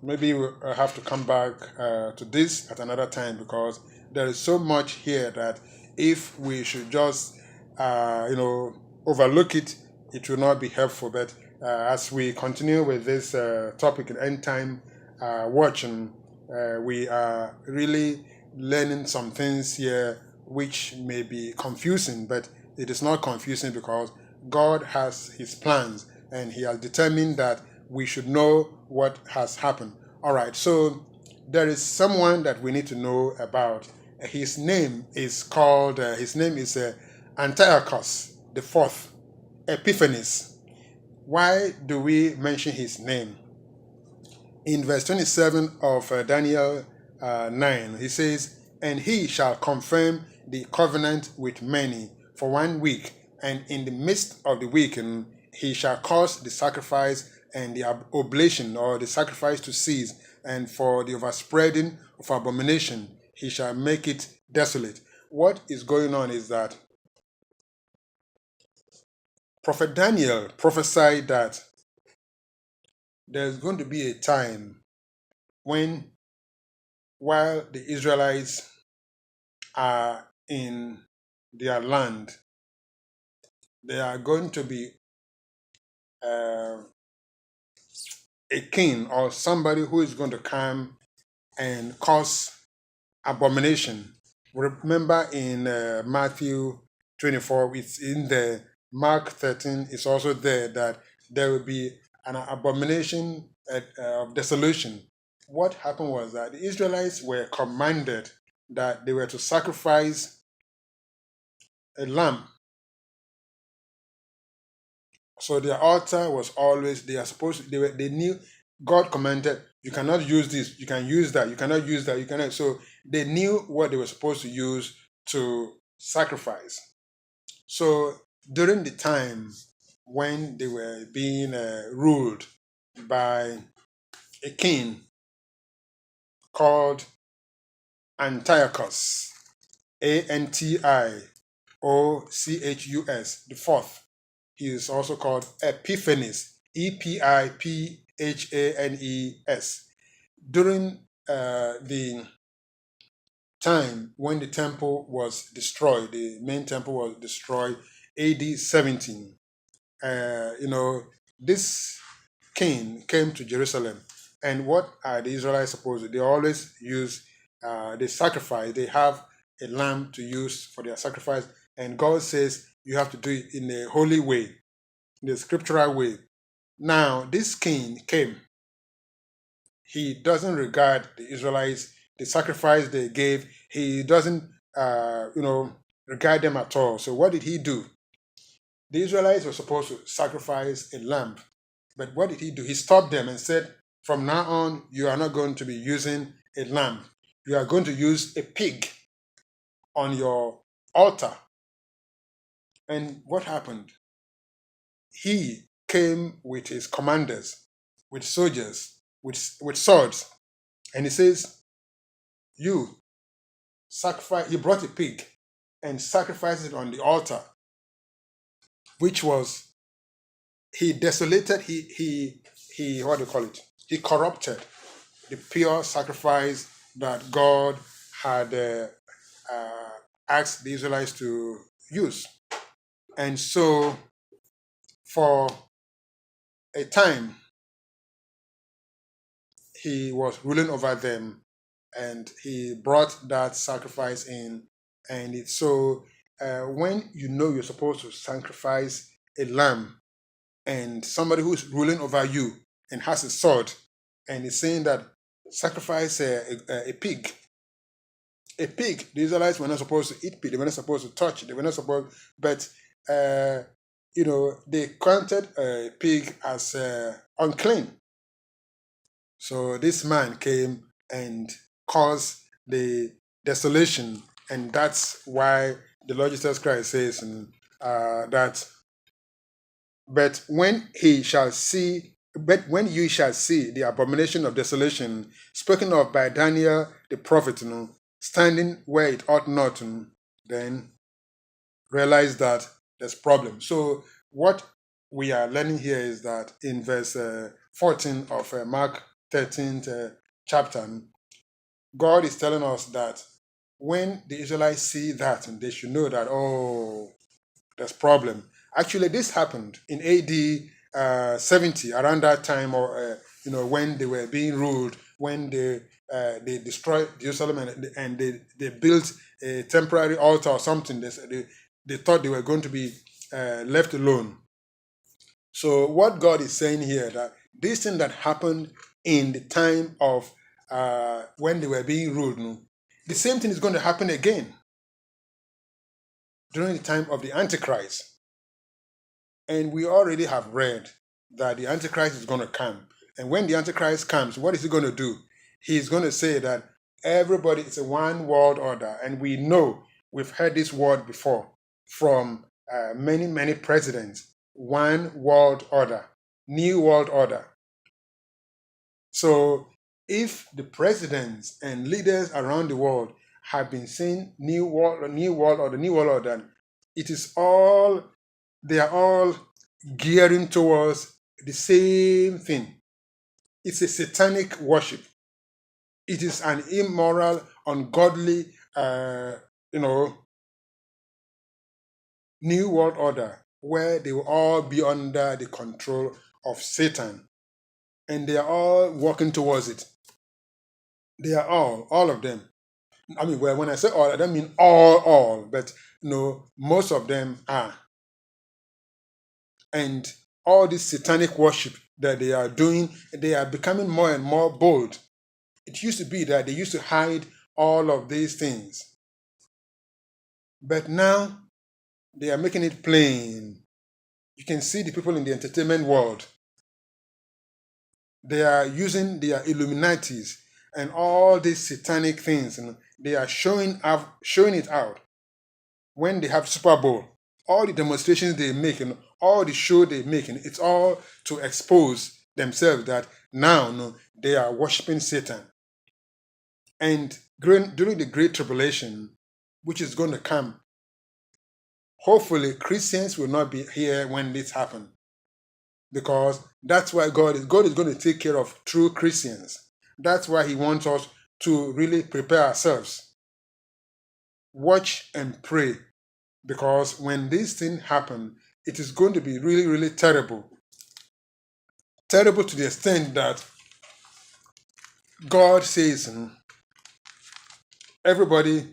maybe we'll have to come back to this at another time, because there is so much here that if we should just, overlook it, it will not be helpful. But as we continue with this topic in end time watching, we are really learning some things here which may be confusing, but it is not confusing because God has His plans and He has determined that we should know what has happened. All right, so there is someone that we need to know about. His name is called, his name is Antiochus the Fourth, Epiphanes. Why do we mention his name? In verse 27 of Daniel 9, he says, "And he shall confirm the covenant with many for 1 week, and in the midst of the week he shall cause the sacrifice and the oblation or the sacrifice to cease, and for the overspreading of abomination he shall make it desolate." What is going on is that Prophet Daniel prophesied that there's going to be a time when, while the Israelites are in their land, there are going to be uh, a king or somebody who is going to come and cause abomination. Remember in Matthew 24, it's in the Mark 13, it's also there that there will be an abomination of desolation. What happened was that the Israelites were commanded that they were to sacrifice a lamb. So their altar was always, they are supposed to, they knew, God commanded, you cannot use this, you can use that, you cannot use that, you cannot. So they knew what they were supposed to use to sacrifice. So during the time when they were being ruled by a king called Antiochus, Antiochus the fourth, he is also called Epiphanes, Epiphanes. During the time when the temple was destroyed, the main temple was destroyed, AD 17. This king came to Jerusalem, and what are the Israelites supposed to do? They always use, they sacrifice. They have a lamb to use for their sacrifice, and God says you have to do it in a holy way, in a scriptural way. Now, this king came. He doesn't regard the Israelites, the sacrifice they gave. He doesn't, regard them at all. So what did he do? The Israelites were supposed to sacrifice a lamb, but what did he do? He stopped them and said, "From now on, you are not going to be using a lamb. You are going to use a pig on your altar." And what happened? He came with his commanders, with soldiers, with swords, and he says, "You sacrifice." He brought a pig and sacrificed it on the altar, which was, he desolated, he what do you call it? He corrupted the pure sacrifice that God had asked the Israelites to use. And so, for a time, he was ruling over them, and he brought that sacrifice in. And so, when you know you're supposed to sacrifice a lamb, and somebody who's ruling over you and has a sword and is saying that sacrifice a pig. A pig, the Israelites were not supposed to eat pig, they were not supposed to touch it, they were not supposed, but they counted a pig as unclean. So this man came and caused the desolation, and that's why the Lord Jesus Christ says that, but when he shall see, but when you shall see the abomination of desolation spoken of by Daniel the prophet, standing where it ought not, then realize that there's problem. So what we are learning here is that in verse 14 of Mark 13th chapter, God is telling us that when the Israelites see that, and they should know that, oh, there's problem. Actually, this happened in AD 70, around that time, or when they were being ruled, when they destroyed Jerusalem, and they built a temporary altar or something. They thought they were going to be left alone. So what God is saying here, that this thing that happened in the time of when they were being ruled, the same thing is going to happen again during the time of the Antichrist. And we already have read that the Antichrist is going to come. And when the Antichrist comes, what is he going to do? He's going to say that everybody is a one world order. And we know, we've heard this word before from many, many presidents. One world order, new world order. So if the presidents and leaders around the world have been saying new world order, it is all, they are all gearing towards the same thing. It's a satanic worship. It is an immoral, ungodly, new world order where they will all be under the control of Satan. And they are all working towards it. They are all of them. I mean, well, when I say all, I don't mean all, but most of them are. And all this satanic worship that they are doing, they are becoming more and more bold. It used to be that they used to hide all of these things. But now they are making it plain. You can see the people in the entertainment world. They are using their Illuminatis and all these satanic things, and they are showing it out. When they have Super Bowl, all the demonstrations they make and all the show they make, and it's all to expose themselves that now they are worshiping Satan. And during the Great Tribulation, which is going to come, hopefully Christians will not be here when this happens. Because that's why God is going to take care of true Christians. That's why he wants us to really prepare ourselves. Watch and pray. Because when this thing happens, it is going to be really, really terrible. Terrible to the extent that God says everybody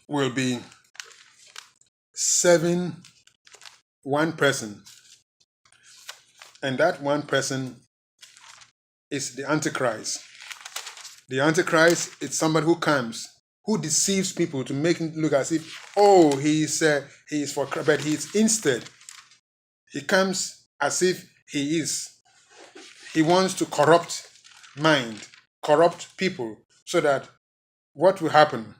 will be serving one person. And that one person is the Antichrist. The Antichrist is somebody who comes, who deceives people to make it look as if, oh, he is for Christ, but he is instead. He comes as if he is. He wants to corrupt mind, corrupt people, so that what will happen?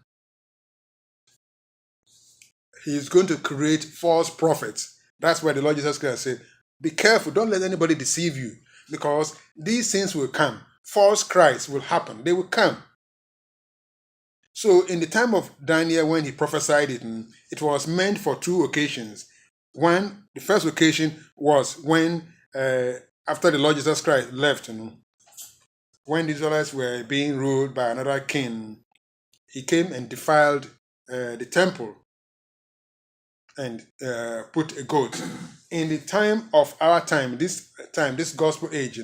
He is going to create false prophets. That's why the Lord Jesus Christ said, be careful, don't let anybody deceive you, because these things will come. False Christs will happen. They will come. So in the time of Daniel, when he prophesied it, it was meant for two occasions. One, the first occasion was when, after the Lord Jesus Christ left, when the Israelites were being ruled by another king, he came and defiled the temple and put a goat. In the time of our time, this gospel age,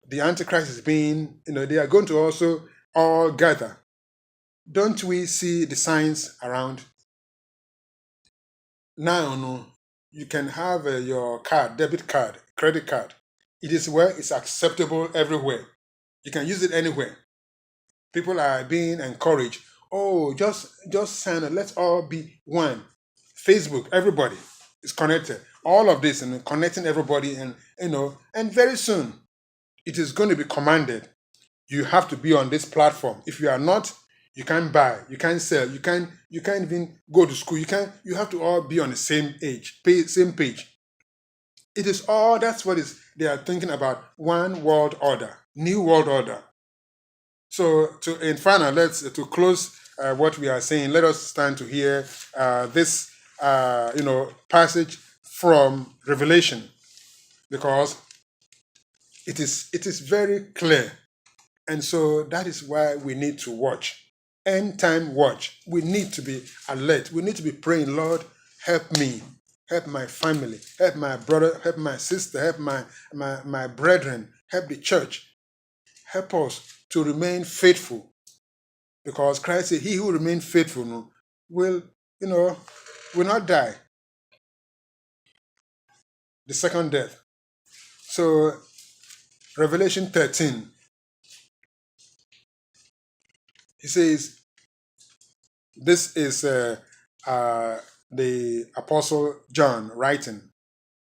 the Antichrist is being, they are going to also all gather. Don't we see the signs around? Now, you can have your card, debit card, credit card. It is where it's acceptable everywhere. You can use it anywhere. People are being encouraged. Oh, just sign it. Let's all be one. Facebook, everybody is connected. All of this and connecting everybody, and and very soon it is going to be commanded. You have to be on this platform. If you are not, you can't buy, you can't sell, you can't even go to school. You have to all be on the same same page. It is all, that's what they are thinking about, one world order, new world order. So in final, to close what we are saying, let us stand to hear this passage from Revelation, because It is very clear. And so that is why we need to watch. End time watch. We need to be alert. We need to be praying, Lord, help me, help my family, help my brother, help my sister, help my brethren, help the church. Help us to remain faithful. Because Christ said, he who remains faithful will, will not die the second death. So Revelation 13, he says, this is the Apostle John writing.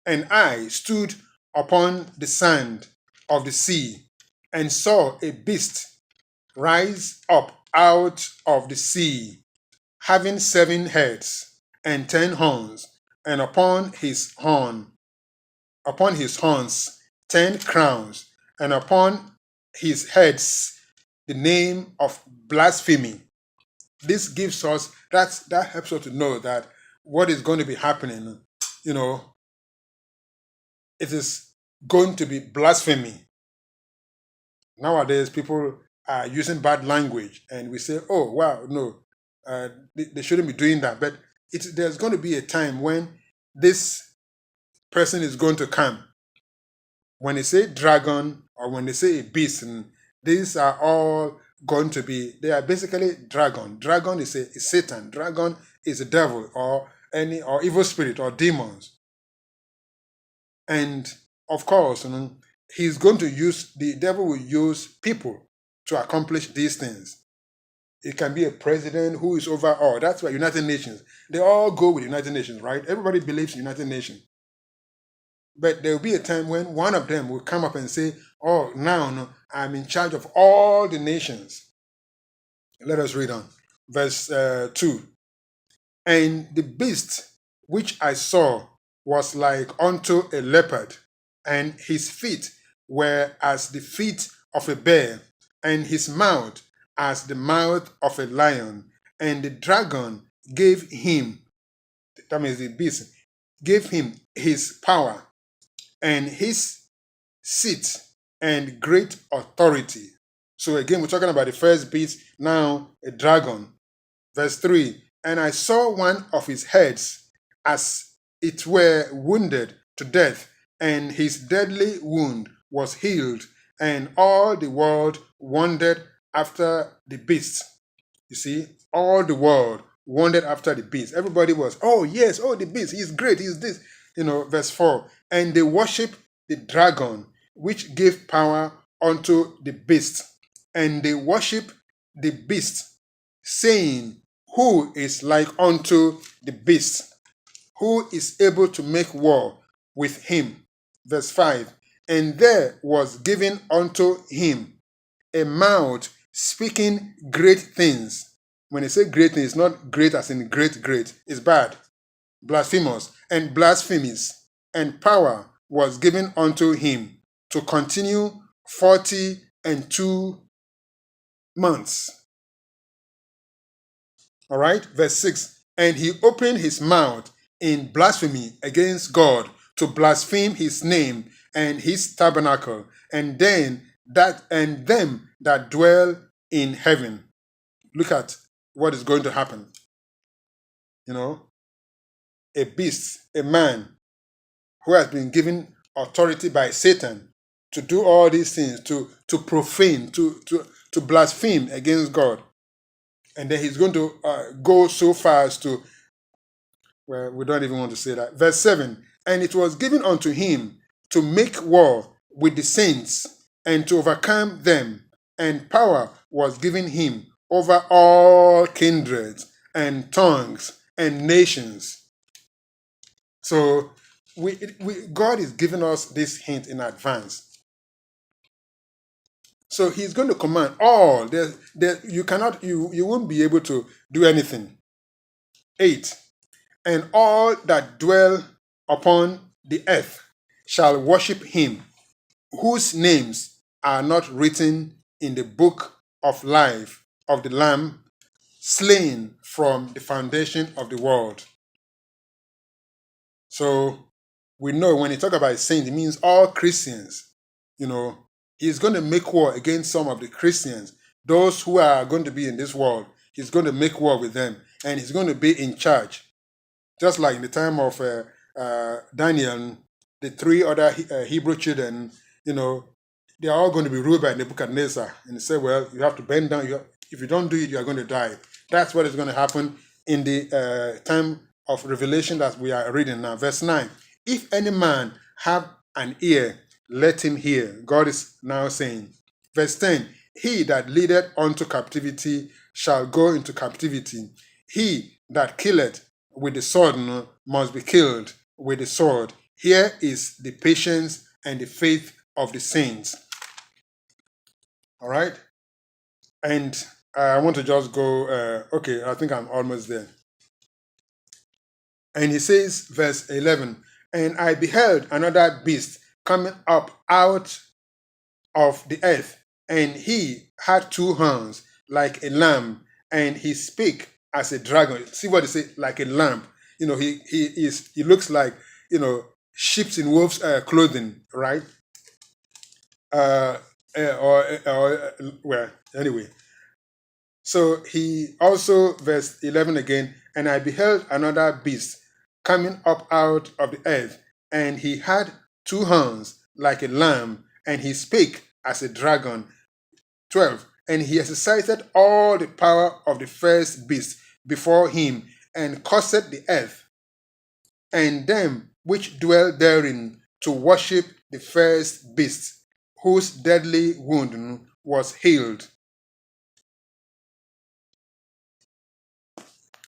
And I stood upon the sand of the sea and saw a beast rise up out of the sea, having 7 heads and 10 horns, and upon his horns 10 crowns, and upon his heads the name of blasphemy. This gives us that helps us to know that what is going to be happening, it is going to be blasphemy. Nowadays, people are using bad language, and we say, "Oh, wow, no, they shouldn't be doing that." But there's going to be a time when this person is going to come. When they say dragon or when they say a beast, and these are all going to be, they are basically dragon. Dragon is Satan. Dragon is a devil or evil spirit or demons. And of course, the devil will use people to accomplish these things. It can be a president who is over all. That's why United Nations, they all go with United Nations, right? Everybody believes in United Nations. But there will be a time when one of them will come up and say, "Oh, now no, I'm in charge of all the nations." Let us read on. Verse 2. And the beast which I saw was like unto a leopard, and his feet were as the feet of a bear, and his mouth as the mouth of a lion. And the dragon gave him, that means the beast, gave him his power and his seat and great authority. So again, we're talking about the first beast, now a dragon. Verse 3, and I saw one of his heads as it were wounded to death, and his deadly wound was healed, and all the world wondered after the beast. You see, all the world wondered after the beast. Everybody was, "Oh yes, oh the beast, he's great, he's this." Verse 4, and they worship the dragon, which gave power unto the beast, and they worship the beast, saying, who is like unto the beast? Who is able to make war with him? Verse 5, and there was given unto him a mouth speaking great things. When they say great things, not great as in great, it's bad. Blasphemous and blasphemies, and power was given unto him to continue 42 months. All right, verse 6, and he opened his mouth in blasphemy against God to blaspheme his name and his tabernacle, and them that dwell in heaven. Look at what is going to happen. A beast, a man who has been given authority by Satan to do all these things, to profane, to blaspheme against God. And then he's going to go so far as to, well, we don't even want to say that. Verse 7, and it was given unto him to make war with the saints and to overcome them, and power was given him over all kindreds and tongues and nations. So God is giving us this hint in advance. So he's going to command all. You won't be able to do anything. 8, and all that dwell upon the earth shall worship him, whose names are not written in the book of life of the Lamb, slain from the foundation of the world. So we know when you talk about saints, it means all Christians. you know, he's going to make war against some of the Christians, those who are going to be in this world. He's going to make war with them, and he's going to be in charge. Just like in the time of Daniel, the three other Hebrew children, they're all going to be ruled by Nebuchadnezzar. And they say, well, you have to bend down. If you don't do it, you are going to die. That's what is going to happen in the time of Revelation that we are reading now. Verse 9. If any man have an ear, let him hear. God is now saying. Verse 10. He that leadeth unto captivity shall go into captivity. He that killeth with the sword must be killed with the sword. Here is the patience and the faith of the saints. All right? And I want to just go, okay, I think I'm almost there. And he says, verse 11, and I beheld another beast coming up out of the earth, and he had two horns like a lamb, and he spake as a dragon. See what he said, like a lamb. He looks like, sheep's in wolf's clothing, right? Well, anyway. So he also, verse 11 again, and I beheld another beast coming up out of the earth, and he had two horns like a lamb, and he spake as a dragon. 12. And he exercised all the power of the first beast before him, and caused the earth and them which dwell therein to worship the first beast, whose deadly wound was healed.